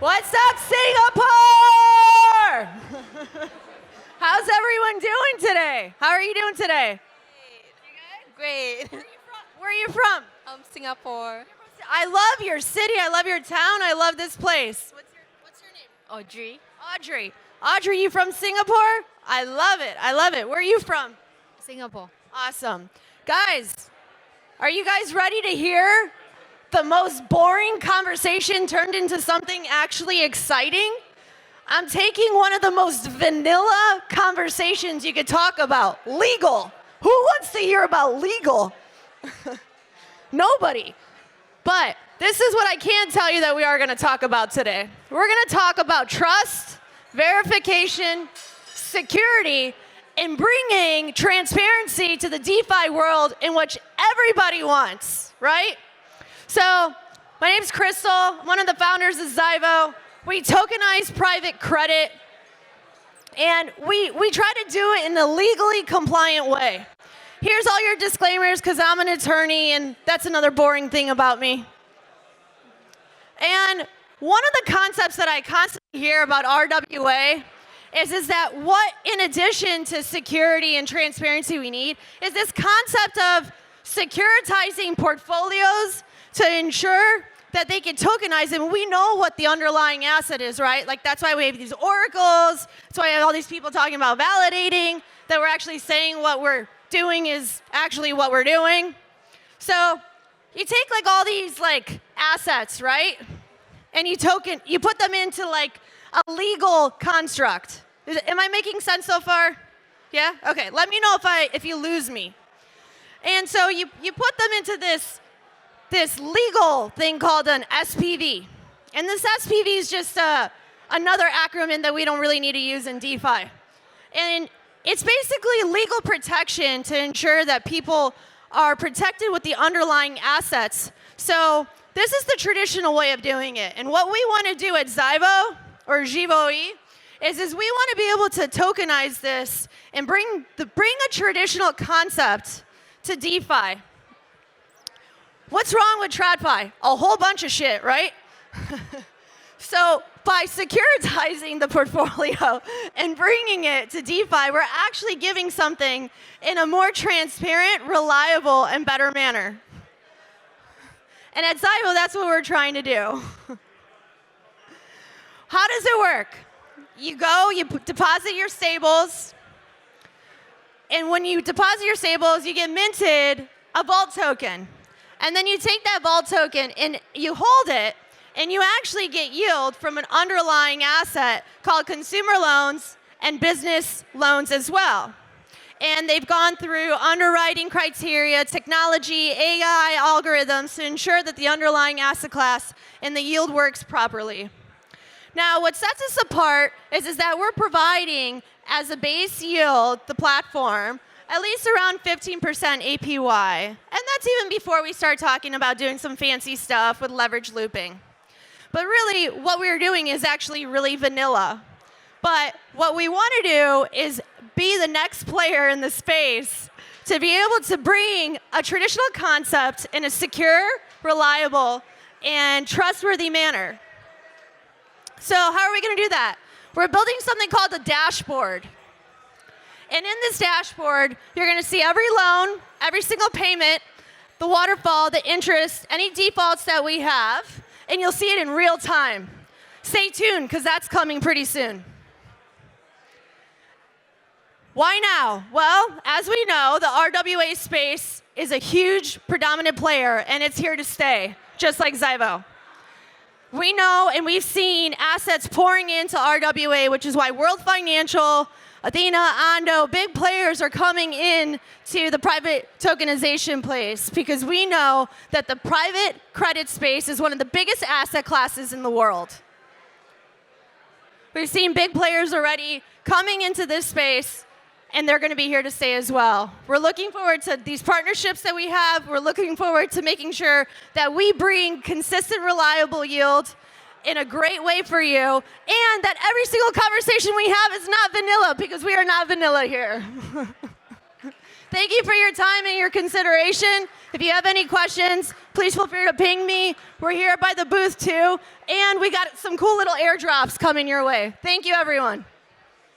What's up, Singapore? How's everyone doing today? How are you doing today? Great. Where are you from? Singapore. I love your city. I love your town. I love this place. What's your name? Audrey. Audrey. Audrey, you from Singapore? I love it. I love it. Where are you from? Singapore. Awesome. Guys, are you guys ready to hear the most boring conversation turned into something actually exciting? I'm taking one of the most vanilla conversations you could talk about. Legal. Who wants to hear about legal? Nobody. But this is what I can tell you that we are going to talk about today. We're going to talk about trust, verification, security, and bringing transparency to the DeFi world in which everybody wants, right? So, my name's Kristal. I'm one of the founders of Zivoe. We tokenize private credit, and we try to do it in a legally compliant way. Here's all your disclaimers, because I'm an attorney, and that's another boring thing about me. And one of the concepts that I constantly hear about RWA is that what, in addition to security and transparency we need, is this concept of securitizing portfolios to ensure that they can tokenize them. We know what the underlying asset is, right? Like, that's why we have these oracles. That's why I have all these people talking about validating, that we're actually saying what we're doing is actually what we're doing. So you take like all these like assets, right? And you put them into like a legal construct. Am I making sense so far? Yeah? Okay, let me know if you lose me. And so you put them into this legal thing called an SPV. And this SPV is just another acronym that we don't really need to use in DeFi. And it's basically legal protection to ensure that people are protected with the underlying assets. So this is the traditional way of doing it. And what we want to do at Zivoe, or Zivoe, is we want to be able to tokenize this and bring a traditional concept to DeFi. What's wrong with TradFi? A whole bunch of shit, right? So by securitizing the portfolio and bringing it to DeFi, we're actually giving something in a more transparent, reliable, and better manner. And at Zivoe, that's what we're trying to do. How does it work? You go, you deposit your stables, and when you deposit your stables, you get minted a vault token. And then you take that vault token and you hold it, and you actually get yield from an underlying asset called consumer loans and business loans as well. And they've gone through underwriting criteria, technology, AI algorithms to ensure that the underlying asset class and the yield works properly. Now, what sets us apart is that we're providing as a base yield, the platform, at least around 15% APY. And that's even before we start talking about doing some fancy stuff with leverage looping. But really, what we're doing is actually really vanilla. But what we want to do is be the next player in the space to be able to bring a traditional concept in a secure, reliable, and trustworthy manner. So how are we going to do that? We're building something called a dashboard. And in this dashboard, you're going to see every loan, every single payment, the waterfall, the interest, any defaults that we have, and you'll see it in real time. Stay tuned, because that's coming pretty soon. Why now? Well, as we know, the RWA space is a huge predominant player, and it's here to stay, just like Zivoe. We know and we've seen assets pouring into RWA, which is why World Financial, Athena, Ondo, big players are coming in to the private tokenization place, because we know that the private credit space is one of the biggest asset classes in the world. We've seen big players already coming into this space, and they're going to be here to stay as well. We're looking forward to these partnerships that we have. We're looking forward to making sure that we bring consistent, reliable yield in a great way for you, and that every single conversation we have is not vanilla, because we are not vanilla here. Thank you for your time and your consideration. If you have any questions, please feel free to ping me. We're here by the booth too, and we got some cool little airdrops coming your way. Thank you, everyone.